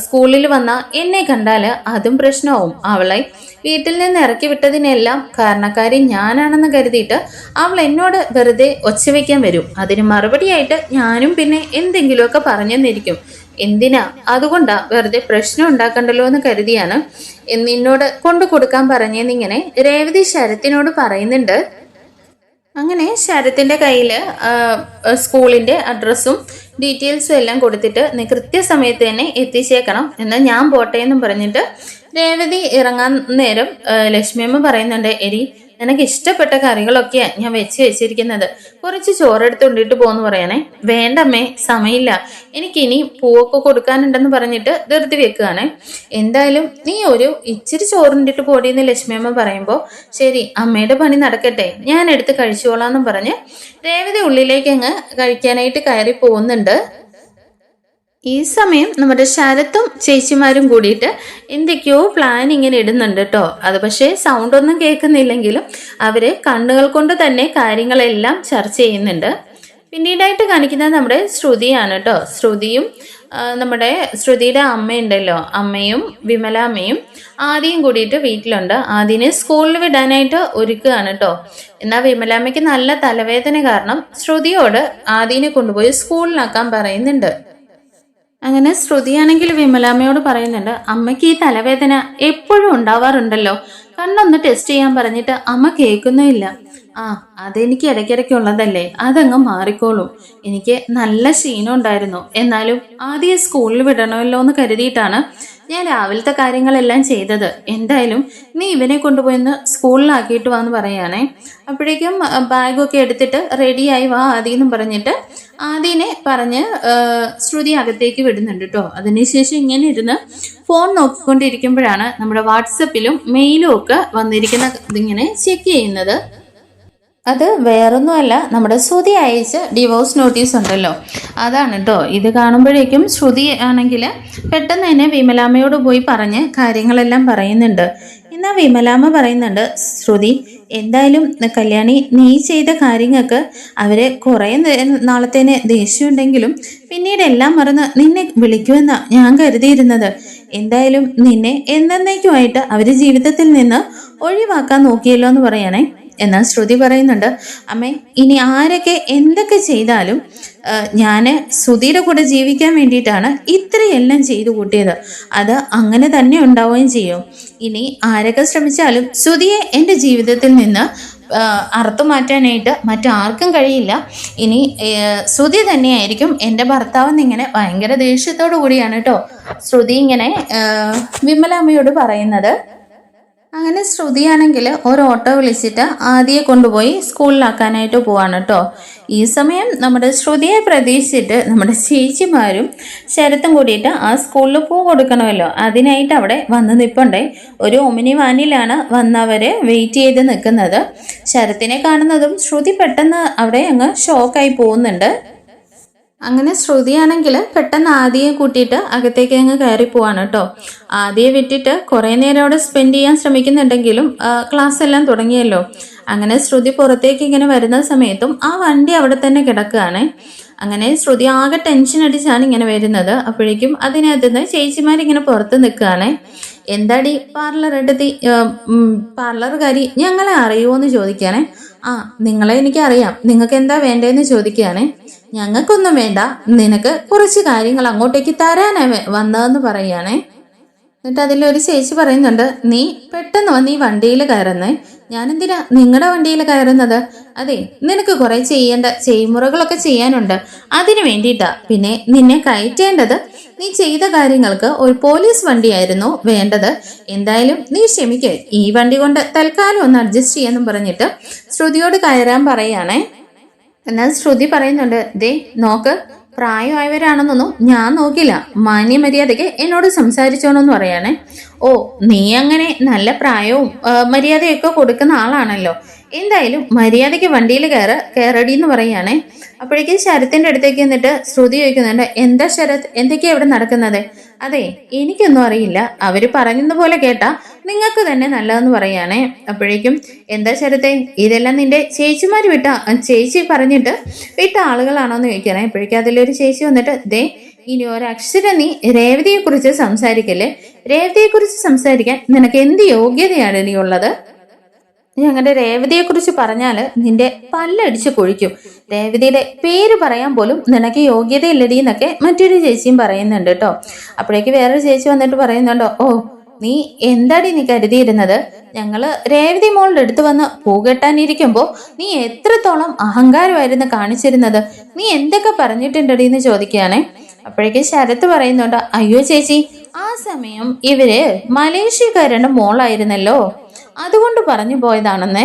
സ്കൂളിൽ വന്ന എന്നെ കണ്ടാൽ അതും പ്രശ്നമാവും. അവളെ വീട്ടിൽ നിന്ന് ഇറക്കി വിട്ടതിനെല്ലാം കാരണക്കാരി ഞാനാണെന്ന് കരുതിയിട്ട് അവൾ എന്നോട് വെറുതെ ഒച്ചവെക്കാൻ വരും. അതിന് മറുപടിയായിട്ട് ഞാനും പിന്നെ എന്തെങ്കിലുമൊക്കെ പറഞ്ഞെന്നിരിക്കും. എന്തിനാ? അതുകൊണ്ടാ, വെറുതെ പ്രശ്നം ഉണ്ടാക്കണ്ടല്ലോ എന്ന് കരുതിയാണ് നിന്നോട് കൊണ്ടു കൊടുക്കാൻ പറഞ്ഞെന്നിങ്ങനെ രേവതി ശരത്തിനോട് പറയുന്നുണ്ട്. അങ്ങനെ ശരത്തിൻ്റെ കയ്യിൽ സ്കൂളിൻ്റെ അഡ്രസ്സും ഡീറ്റെയിൽസും എല്ലാം കൊടുത്തിട്ട് നീ കൃത്യസമയത്ത് തന്നെ എത്തിച്ചേക്കണം, എന്നാൽ ഞാൻ പോട്ടെ എന്നും പറഞ്ഞിട്ട് രേവതി ഇറങ്ങാൻ നേരം ലക്ഷ്മിയമ്മ പറയുന്നുണ്ട്, എടി നിനക്ക് ഇഷ്ടപ്പെട്ട കറികളൊക്കെയാണ് ഞാൻ വെച്ചിരിക്കുന്നത്, കുറച്ച് ചോറെടുത്ത് കൊണ്ടിട്ട് പോകുന്നു പറയണേ. വേണ്ടമ്മേ, സമയമില്ല, എനിക്കിനി പൂവൊക്കെ കൊടുക്കാനുണ്ടെന്ന് പറഞ്ഞിട്ട് ധൃതി വെക്കുകയാണ്. എന്തായാലും നീ ഒരു ഇച്ചിരി ചോറിണ്ടിട്ട് പോടിയെന്ന് ലക്ഷ്മിയമ്മ പറയുമ്പോൾ, ശരി അമ്മയുടെ പണി നടക്കട്ടെ, ഞാൻ എടുത്ത് കഴിച്ചോളാന്നും പറഞ്ഞ് രേവതി ഉള്ളിലേക്ക് അങ്ങ് കഴിക്കാനായിട്ട് കയറി പോകുന്നുണ്ട്. ഈ സമയം നമ്മുടെ ശരത്തും ചേച്ചിമാരും കൂടിയിട്ട് എന്തൊക്കെയോ പ്ലാൻ ഇങ്ങനെ ഇടുന്നുണ്ട് കേട്ടോ. അത് പക്ഷേ സൗണ്ട് ഒന്നും കേൾക്കുന്നില്ലെങ്കിലും അവര് കണ്ണുകൾ കൊണ്ട് തന്നെ കാര്യങ്ങളെല്ലാം ചർച്ച ചെയ്യുന്നുണ്ട്. പിന്നീടായിട്ട് കാണിക്കുന്നത് നമ്മുടെ ശ്രുതിയാണ് കേട്ടോ. നമ്മുടെ ശ്രുതിയുടെ അമ്മയുണ്ടല്ലോ, അമ്മയും വിമലാമ്മയും ആദ്യം കൂടിയിട്ട് വീട്ടിലുണ്ട്. ആദ്യനെ സ്കൂളിൽ വിടാനായിട്ട് ഒരുക്കുകയാണ് കേട്ടോ. എന്നാൽ വിമലാമ്മയ്ക്ക് നല്ല തലവേദന കാരണം ശ്രുതിയോട് ആദ്യനെ കൊണ്ടുപോയി സ്കൂളിലാക്കാൻ പറയുന്നുണ്ട്. അങ്ങനെ ശ്രുതിയാണെങ്കിൽ വിമലാമ്മയോട് പറയുന്നുണ്ട്, അമ്മയ്ക്ക് ഈ തലവേദന എപ്പോഴും ഉണ്ടാവാറുണ്ടല്ലോ, കണ്ണൊന്ന് ടെസ്റ്റ് ചെയ്യാൻ പറഞ്ഞിട്ട് അമ്മ കേൾക്കുന്നുമില്ല. അതെനിക്ക് ഇടയ്ക്കിടയ്ക്കുള്ളതല്ലേ, അതങ്ങ് മാറിക്കോളും. എനിക്ക് നല്ല ക്ഷീണം ഉണ്ടായിരുന്നു, എന്നാലും ആദ്യം സ്കൂളിൽ വിടണമല്ലോ എന്ന് കരുതിയിട്ടാണ് ഞാൻ രാവിലത്തെ കാര്യങ്ങളെല്ലാം ചെയ്തത്. എന്തായാലും നീ ഇവനെ കൊണ്ടുപോയിന്ന് സ്കൂളിലാക്കിയിട്ട് വാന്ന് പറയാനേ. അപ്പോഴേക്കും ബാഗൊക്കെ എടുത്തിട്ട് റെഡിയായി വാ ആദ്യം പറഞ്ഞിട്ട് ആദ്യനെ പറഞ്ഞ് ശ്രുതി അകത്തേക്ക് വിടുന്നുണ്ട് കേട്ടോ. അതിനുശേഷം ഇങ്ങനെ ഇരുന്ന് ഫോൺ നോക്കിക്കൊണ്ടിരിക്കുമ്പോഴാണ് നമ്മുടെ വാട്സപ്പിലും മെയിലും ഒക്കെ വന്നിരിക്കുന്ന ഇതിങ്ങനെ ചെക്ക് ചെയ്യുന്നത്. അത് വേറൊന്നുമല്ല, നമ്മുടെ ശ്രുതി അയച്ച ഡിവോഴ്സ് നോട്ടീസ് ഉണ്ടല്ലോ, അതാണ് കേട്ടോ. ഇത് കാണുമ്പോഴേക്കും ശ്രുതി ആണെങ്കിൽ പെട്ടെന്ന് തന്നെ വിമലാമ്മയോട് പോയി പറഞ്ഞ് കാര്യങ്ങളെല്ലാം പറയുന്നുണ്ട്. എന്നാൽ വിമലാമ്മ പറയുന്നുണ്ട്, ശ്രുതി എന്തായാലും കല്യാണി നീ ചെയ്ത കാര്യങ്ങൾക്ക് അവരെ കുറേ നാളത്തേനെ ദേഷ്യമുണ്ടെങ്കിലും പിന്നീട് എല്ലാം മറന്ന് നിന്നെ വിളിക്കുമെന്നാ ഞാൻ കരുതിയിരുന്നത്. എന്തായാലും നിന്നെ എന്നേക്കുമായിട്ട് അവർ ജീവിതത്തിൽ നിന്ന് ഒഴിവാക്കാൻ നോക്കിയല്ലോ എന്ന് പറയണേ. എന്നാൽ ശ്രുതി പറയുന്നുണ്ട്, അമ്മേ ഇനി ആരൊക്കെ എന്തൊക്കെ ചെയ്താലും ഞാൻ ശ്രുതിയുടെ കൂടെ ജീവിക്കാൻ വേണ്ടിയിട്ടാണ് ഇത്രയെല്ലാം ചെയ്തു കൂട്ടിയത്. അത് അങ്ങനെ തന്നെ ഉണ്ടാവുകയും ചെയ്യും. ഇനി ആരൊക്കെ ശ്രമിച്ചാലും ശ്രുതിയെ എൻ്റെ ജീവിതത്തിൽ നിന്ന് അറുത്തു മാറ്റാനായിട്ട് മറ്റാർക്കും കഴിയില്ല. ഇനി ശ്രുതി തന്നെയായിരിക്കും എൻ്റെ ഭർത്താവെന്ന് ഇങ്ങനെ ഭയങ്കര ദേഷ്യത്തോടു കൂടിയാണ് കേട്ടോ ശ്രുതി ഇങ്ങനെ വിമലാമ്മയോട് പറയുന്നത്. അങ്ങനെ ശ്രുതിയാണെങ്കിൽ ഒരു ഓട്ടോ വിളിച്ചിട്ട് ആദ്യം കൊണ്ടുപോയി സ്കൂളിലാക്കാനായിട്ട് പോവാണ് കേട്ടോ. ഈ സമയം നമ്മുടെ ശ്രുതിയെ പ്രതീക്ഷിച്ചിട്ട് നമ്മുടെ ചേച്ചിമാരും ശരത്തും കൂടിയിട്ട് ആ സ്കൂളിൽ പൂ കൊടുക്കണമല്ലോ, അതിനായിട്ട് അവിടെ വന്ന് നിൽപ്പുണ്ടേ. ഒരു ഒമിനി വാനിലാണ് വന്നവർ വെയിറ്റ് ചെയ്ത് നിൽക്കുന്നത്. ശരത്തിനെ കാണുന്നതും ശ്രുതി പെട്ടെന്ന് അവിടെ അങ്ങ് ഷോക്കായി പോകുന്നുണ്ട്. അങ്ങനെ ശ്രുതിയാണെങ്കിൽ പെട്ടെന്ന് ആദിയെ കൂട്ടിയിട്ട് അകത്തേക്ക് അങ്ങ് കയറി പോവാണ് കേട്ടോ. ആദിയെ വിട്ടിട്ട് കുറേ നേരം അവിടെ സ്പെൻഡ് ചെയ്യാൻ ശ്രമിക്കുന്നുണ്ടെങ്കിലും ക്ലാസ് എല്ലാം തുടങ്ങിയല്ലോ. അങ്ങനെ ശ്രുതി പുറത്തേക്ക് ഇങ്ങനെ വരുന്ന സമയത്തും ആ വണ്ടി അവിടെ തന്നെ കിടക്കുകയാണ്. അങ്ങനെ ശ്രുതി ആകെ ടെൻഷൻ അടിച്ചാണ് ഇങ്ങനെ വരുന്നത്. അപ്പോഴേക്കും അതിനകത്ത് നിന്ന് ചേച്ചിമാരിങ്ങനെ പുറത്ത് നിൽക്കുകയാണ്. എന്താടി പാർലറുകാരി ഞങ്ങളെ അറിയുമോ എന്ന് ചോദിക്കുകയാണെ. ആ, നിങ്ങളെ എനിക്കറിയാം, നിങ്ങൾക്ക് എന്താ വേണ്ടതെന്ന് ചോദിക്കുകയാണ്. ഞങ്ങൾക്കൊന്നും വേണ്ട, നിനക്ക് കുറച്ച് കാര്യങ്ങൾ അങ്ങോട്ടേക്ക് തരാനാ വന്നതെന്ന് പറയുകയാണേ. എന്നിട്ട് അതിലൊരു ചേച്ചി പറയുന്നുണ്ട്, നീ പെട്ടെന്ന് വന്ന് ഈ വണ്ടിയിൽ കയറുന്നേ. ഞാനെന്തിനാ നിങ്ങളുടെ വണ്ടിയിൽ കയറുന്നത്? അതെ, നിനക്ക് കുറെ ചെയ്മുറകളൊക്കെ ചെയ്യാനുണ്ട്, അതിനു വേണ്ടിയിട്ടാ. പിന്നെ നിന്നെ കയറ്റേണ്ടത് നീ ചെയ്ത കാര്യങ്ങൾക്ക് ഒരു പോലീസ് വണ്ടിയായിരുന്നു വേണ്ടത്. എന്തായാലും നീ ക്ഷമിക്ക്, ഈ വണ്ടി കൊണ്ട് തൽക്കാലം ഒന്ന് അഡ്ജസ്റ്റ് ചെയ്യാന്നും പറഞ്ഞിട്ട് ശ്രുതിയോട് കയറാൻ പറയുകയാണേ. എന്നാൽ ശ്രുതി പറയുന്നുണ്ട്, ദേ നോക്ക്, പ്രായമായവരാണെന്നൊന്നും ഞാൻ നോക്കില്ല, മാന്യമര്യാദയ്ക്ക് എന്നോട് സംസാരിച്ചോണെന്ന് പറയാണേ. ഓ, നീ അങ്ങനെ നല്ല പ്രായവും മര്യാദയൊക്കെ കൊടുക്കുന്ന ആളാണല്ലോ, എന്തായാലും മര്യാദയ്ക്ക് വണ്ടിയിൽ കയറടി എന്ന് പറയുകയാണേ. അപ്പോഴേക്കും ശരത്തിന്റെ അടുത്തേക്ക് എന്നിട്ട് ശ്രുതി ചോദിക്കുന്നുണ്ട്, എന്താ ശരത്, എന്തൊക്കെയാ ഇവിടെ നടക്കുന്നത്? അതെ, എനിക്കൊന്നും അറിയില്ല, അവര് പറഞ്ഞതുപോലെ കേട്ടാ നിങ്ങൾക്ക് തന്നെ നല്ലതെന്ന് പറയുകയാണേ. അപ്പോഴേക്കും എന്താ ശരത്തെ, ഇതെല്ലാം നിന്റെ ചേച്ചിമാര് ചേച്ചി പറഞ്ഞിട്ട് വിട്ട ആളുകളാണോ എന്ന് ചോദിക്കണേ. അപ്പോഴേക്കും അതിലൊരു ചേച്ചി വന്നിട്ട്, ദേ ഇനി ഒരക്ഷരം നീ രേവതിയെ കുറിച്ച് സംസാരിക്കല്ലേ. രേവതിയെ കുറിച്ച് സംസാരിക്കാൻ നിനക്ക് എന്ത് യോഗ്യതയാണ് നീ ഉള്ളത്? ഞങ്ങളുടെ രേവതിയെ കുറിച്ച് പറഞ്ഞാല് നിന്റെ പല്ലടിച്ച് കൊഴിക്കും. രേവതിയുടെ പേര് പറയാൻ പോലും നിനക്ക് യോഗ്യതയില്ലടി എന്നൊക്കെ മറ്റൊരു ചേച്ചിയും പറയുന്നുണ്ട് കേട്ടോ. അപ്പോഴേക്ക് വേറൊരു ചേച്ചി വന്നിട്ട് പറയുന്നുണ്ടോ, ഓ നീ എന്താടി നീ കരുതിയിരുന്നത്? ഞങ്ങള് രേവതി മോളുടെ അടുത്ത് വന്ന് പൂകെട്ടാനിരിക്കുമ്പോ നീ എത്രത്തോളം അഹങ്കാരമായിരുന്നു കാണിച്ചിരുന്നത്? നീ എന്തൊക്കെ പറഞ്ഞിട്ടുണ്ടടി എന്ന് ചോദിക്കുകയാണെ. അപ്പോഴേക്കും ശരത്ത് പറയുന്നുണ്ട്, അയ്യോ ചേച്ചി, ആ സമയം ഇവര് മലേഷ്യക്കാരുടെ മോളായിരുന്നല്ലോ, അതുകൊണ്ട് പറഞ്ഞു പോയതാണെന്നേ.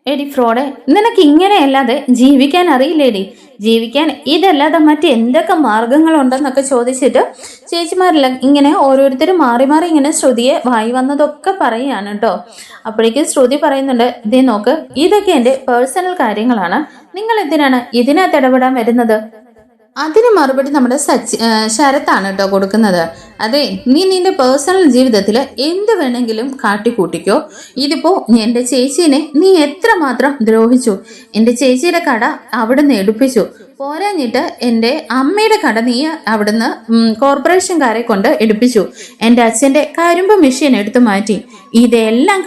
എടി ഫ്രോഡ്, നിനക്ക് ഇങ്ങനെയല്ലാതെ ജീവിക്കാൻ അറിയില്ലേടി? ജീവിക്കാൻ ഇതല്ലാതെ മറ്റെന്തൊക്കെ മാർഗങ്ങളുണ്ടെന്നൊക്കെ ചോദിച്ചിട്ട് ചേച്ചിമാരെല്ലാം ഇങ്ങനെ ഓരോരുത്തരും മാറി മാറി ഇങ്ങനെ ശ്രുതിയെ വായി വന്നതൊക്കെ പറയുകയാണ് കേട്ടോ. അപ്പോഴേക്കും ശ്രുതി പറയുന്നുണ്ട്, ഇതേ നോക്ക്, ഇതൊക്കെ എൻ്റെ പേഴ്സണൽ കാര്യങ്ങളാണ്, നിങ്ങൾ എന്തിനാണ് ഇതിനകത്ത് ഇടപെടാൻ വരുന്നത്? അതിന് മറുപടി നമ്മുടെ ശരത്താണ് കേട്ടോ കൊടുക്കുന്നത്. അതെ, നീ നിന്റെ പേഴ്സണൽ ജീവിതത്തിൽ എന്ത് വേണമെങ്കിലും കാട്ടിക്കൂട്ടിക്കോ. ഇതിപ്പോ എൻ്റെ ചേച്ചീനെ നീ എത്രമാത്രം ദ്രോഹിച്ചു. എൻ്റെ ചേച്ചിയുടെ കട അവിടുന്ന് എടുപ്പിച്ചു, പോരാഞ്ഞിട്ട് എൻ്റെ അമ്മയുടെ കട നീ അവിടുന്ന് കോർപ്പറേഷൻകാരെ കൊണ്ട് എടുപ്പിച്ചു. എൻ്റെ അച്ഛൻ്റെ കരിമ്പ് മെഷീൻ എടുത്തു മാറ്റി. ഇതെല്ലാം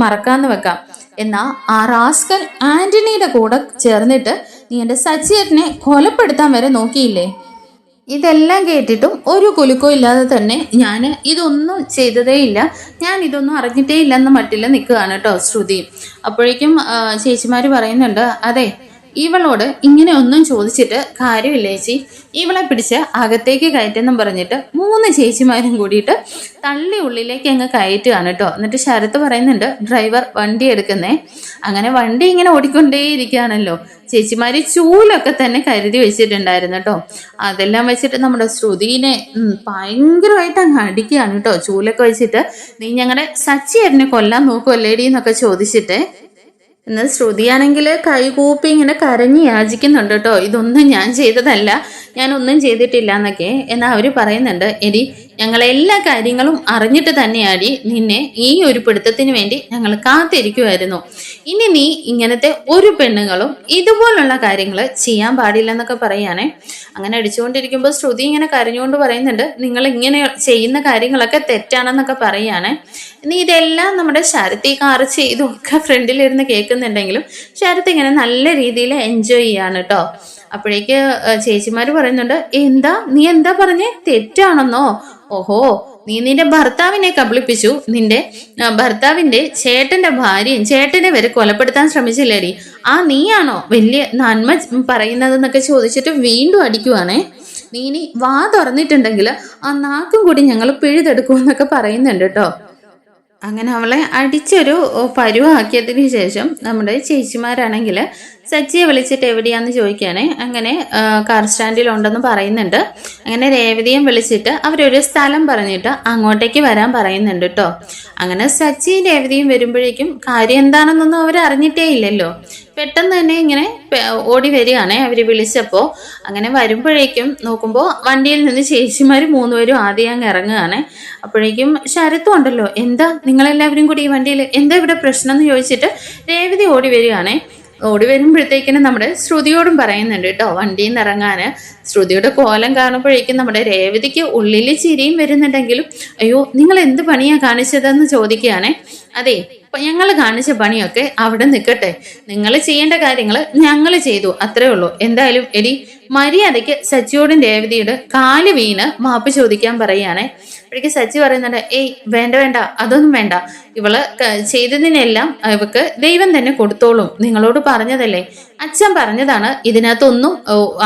മറക്കാന്ന് വെക്കാം. എന്നാ ആ റാസ്കൽ ആന്റണിയുടെ കൂടെ ചേർന്നിട്ട് നീ എൻ്റെ സച്ചിയേട്ടനെ കൊലപ്പെടുത്താൻ വരെ നോക്കിയില്ലേ? ഇതെല്ലാം കേട്ടിട്ടും ഒരു കുലുക്കോ ഇല്ലാതെ തന്നെ ഞാൻ ഇതൊന്നും ചെയ്തതേ ഇല്ല, ഞാൻ ഇതൊന്നും അറിഞ്ഞിട്ടേ ഇല്ലെന്ന മട്ടിൽ നിൽക്കുകയാണ് കേട്ടോ ശ്രുതി. അപ്പോഴേക്കും ചേച്ചിമാര് പറയുന്നുണ്ട്, അതെ, ഇവളോട് ഇങ്ങനെ ഒന്നും ചോദിച്ചിട്ട് കാര്യമില്ല ചേച്ചി, ഇവളെ പിടിച്ച് അകത്തേക്ക് കയറ്റെന്നും പറഞ്ഞിട്ട് 3 ചേച്ചിമാരും കൂടിയിട്ട് തള്ളി ഉള്ളിലേക്ക് അങ്ങ് കയറ്റുകയാണ് കേട്ടോ. എന്നിട്ട് ശരത്ത് പറയുന്നുണ്ട്, ഡ്രൈവർ വണ്ടി എടുക്കുന്നേ. അങ്ങനെ വണ്ടി ഇങ്ങനെ ഓടിക്കൊണ്ടേയിരിക്കുകയാണല്ലോ. ചേച്ചിമാര് ചൂലൊക്കെ തന്നെ കരുതി വെച്ചിട്ടുണ്ടായിരുന്നു കേട്ടോ. അതെല്ലാം വെച്ചിട്ട് നമ്മുടെ ശ്രുതിനെ ഭയങ്കരമായിട്ട് അങ്ങ് അടിക്കുകയാണ് കേട്ടോ. ചൂലൊക്കെ വെച്ചിട്ട്, നീ ഞങ്ങളുടെ സച്ചിയേട്ടനെ കൊല്ലാൻ നോക്കുമല്ലേടി എന്നൊക്കെ ചോദിച്ചിട്ട്. എന്നാൽ ശ്രുതിയാണെങ്കിൽ കൈകൂപ്പി ഇങ്ങനെ കരഞ്ഞ് യാചിക്കുന്നുണ്ട് കേട്ടോ, ഇതൊന്നും ഞാൻ ചെയ്തതല്ല, ഞാനൊന്നും ചെയ്തിട്ടില്ല എന്നൊക്കെ. എന്നാൽ അവർ പറയുന്നുണ്ട്, എടി ഞങ്ങളെല്ലാ കാര്യങ്ങളും അറിഞ്ഞിട്ട് തന്നെയാടി നിന്നെ ഈ ഒരു പിടുത്തത്തിന് വേണ്ടി ഞങ്ങൾ കാത്തിരിക്കുമായിരുന്നു. ഇനി നീ ഇങ്ങനത്തെ ഒരു പെണ്ണുങ്ങളും ഇതുപോലുള്ള കാര്യങ്ങൾ ചെയ്യാൻ പാടില്ലെന്നൊക്കെ പറയുകയാണേ. അങ്ങനെ അടിച്ചുകൊണ്ടിരിക്കുമ്പോൾ ശ്രുതി ഇങ്ങനെ കരഞ്ഞുകൊണ്ട് പറയുന്നുണ്ട്, നിങ്ങൾ ഇങ്ങനെ ചെയ്യുന്ന കാര്യങ്ങളൊക്കെ തെറ്റാണെന്നൊക്കെ പറയുകയാണേ. ഇനി ഇതെല്ലാം നമ്മുടെ ശരത്തി കാർ ചെയ്തൊക്കെ ഫ്രണ്ടിലിരുന്ന് കേൾക്കുന്നുണ്ടെങ്കിലും ശരത്ത് ഇങ്ങനെ നല്ല രീതിയിൽ എൻജോയ് ചെയ്യാണ് കേട്ടോ. അപ്പോഴേക്ക് ചേച്ചിമാര് പറയുന്നുണ്ട്, നീ എന്താ പറഞ്ഞേ, തെറ്റാണെന്നോ? ഓഹോ, നീ നിന്റെ ഭർത്താവിനെ കബളിപ്പിച്ചു, നിന്റെ ഭർത്താവിന്റെ ചേട്ടന്റെ ഭാര്യയും ചേട്ടനെ വരെ കൊലപ്പെടുത്താൻ ശ്രമിച്ചില്ലേടി, നീയാണോ വലിയ നന്മ പറയുന്നതെന്നൊക്കെ ചോദിച്ചിട്ട് വീണ്ടും അടിക്കുവാണേ. നീ ഇനി വാ തുറന്നിട്ടുണ്ടെങ്കിൽ ആ നാക്കും കൂടി ഞങ്ങൾ പിഴുതെടുക്കുമെന്നൊക്കെ പറയുന്നുണ്ട് കേട്ടോ. അങ്ങനെ അവളെ അടിച്ചൊരു പരുവാക്കിയതിന് ശേഷം നമ്മുടെ ചേച്ചിമാരാണെങ്കിൽ സച്ചിയെ വിളിച്ചിട്ട് എവിടെയാന്ന് ചോദിക്കുകയാണെ. അങ്ങനെ കാർ സ്റ്റാൻഡിലുണ്ടെന്ന് പറയുന്നുണ്ട്. അങ്ങനെ രേവതിയും വിളിച്ചിട്ട് അവരൊരു സ്ഥലം പറഞ്ഞിട്ട് അങ്ങോട്ടേക്ക് വരാൻ പറയുന്നുണ്ട് കേട്ടോ. അങ്ങനെ സച്ചിയും രേവതിയും വരുമ്പോഴേക്കും കാര്യം എന്താണെന്നൊന്നും അവർ അറിഞ്ഞിട്ടേ ഇല്ലല്ലോ. പെട്ടെന്ന് തന്നെ ഇങ്ങനെ ഓടി വരികയാണേ അവർ വിളിച്ചപ്പോൾ. അങ്ങനെ വരുമ്പോഴേക്കും നോക്കുമ്പോൾ വണ്ടിയിൽ നിന്ന് ചേച്ചിമാർ 3 പേരും ആദ്യം അങ്ങ് ഇറങ്ങുകയാണ്. അപ്പോഴേക്കും ശരത്തും ഉണ്ടല്ലോ, എന്താ നിങ്ങളെല്ലാവരും കൂടി ഈ വണ്ടിയിൽ, എന്താ ഇവിടെ പ്രശ്നം എന്ന് ചോദിച്ചിട്ട് രേവതി ഓടി വരികയാണേ. ഓടി വരുമ്പോഴത്തേക്കിനും നമ്മുടെ ശ്രുതിയോടും പറയുന്നുണ്ട് കേട്ടോ വണ്ടിയിൽ നിന്ന് ഇറങ്ങാൻ. ശ്രുതിയുടെ കോലം കാണുമ്പോഴേക്കും നമ്മുടെ രേവതിക്ക് ഉള്ളിൽ ചിരിയും വരുന്നുണ്ടെങ്കിലും, അയ്യോ നിങ്ങൾ എന്ത് പണിയാ കാണിച്ചതെന്ന് ചോദിക്കുകയാണേ. അതെ, ഞങ്ങൾ കാണിച്ച പണിയൊക്കെ അവിടെ നിൽക്കട്ടെ, നിങ്ങൾ ചെയ്യേണ്ട കാര്യങ്ങൾ ഞങ്ങൾ ചെയ്തു, അത്രേ ഉള്ളൂ. എന്തായാലും എടി മര്യാദയ്ക്ക് സച്ചിയോടും രേവതിയുടെ കാല് വീണ് മാപ്പ് ചോദിക്കാൻ പറയുകയാണേ. അപ്പോഴേക്ക് സച്ചി പറയുന്നുണ്ട്, വേണ്ട അതൊന്നും വേണ്ട, ഇവള് ചെയ്തതിനെല്ലാം ഇവക്ക് ദൈവം തന്നെ കൊടുത്തോളും, നിങ്ങളോട് പറഞ്ഞതല്ലേ, അച്ഛൻ പറഞ്ഞതാണ് ഇതിനകത്തൊന്നും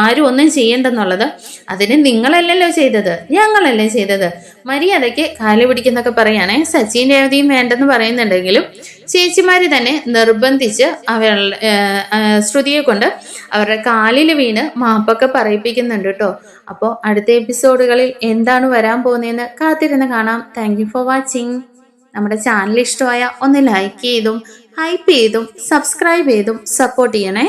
ആരും ഒന്നും ചെയ്യണ്ടെന്നുള്ളത്, അതിന് നിങ്ങളല്ലല്ലോ ചെയ്തത്, ഞങ്ങളല്ലേ ചെയ്തത്, മര്യാദയ്ക്ക് കാല് പിടിക്കുന്നൊക്കെ പറയുകയാണെ. സച്ചിൻ രേവതിയും വേണ്ടെന്ന് പറയുന്നുണ്ടെങ്കിലും ചേച്ചിമാര് തന്നെ നിർബന്ധിച്ച് ശ്രുതിയെ കൊണ്ട് അവരുടെ കാലിൽ വീണ് മാപ്പൊക്കെ പറയിപ്പിക്കുന്നുണ്ട് കേട്ടോ. അപ്പോൾ അടുത്ത എപ്പിസോഡുകളിൽ എന്താണ് വരാൻ പോകുന്നതെന്ന് കാത്തിരുന്ന് കാണാം. Thank you for watching. നമ്മുടെ ചാനൽ ഇഷ്ടമായ ഒന്ന് ലൈക്ക് ചെയ്തും ഹൈപ്പ് ചെയ്തും സബ്സ്ക്രൈബ് ചെയ്തും സപ്പോർട്ട് ചെയ്യണേ.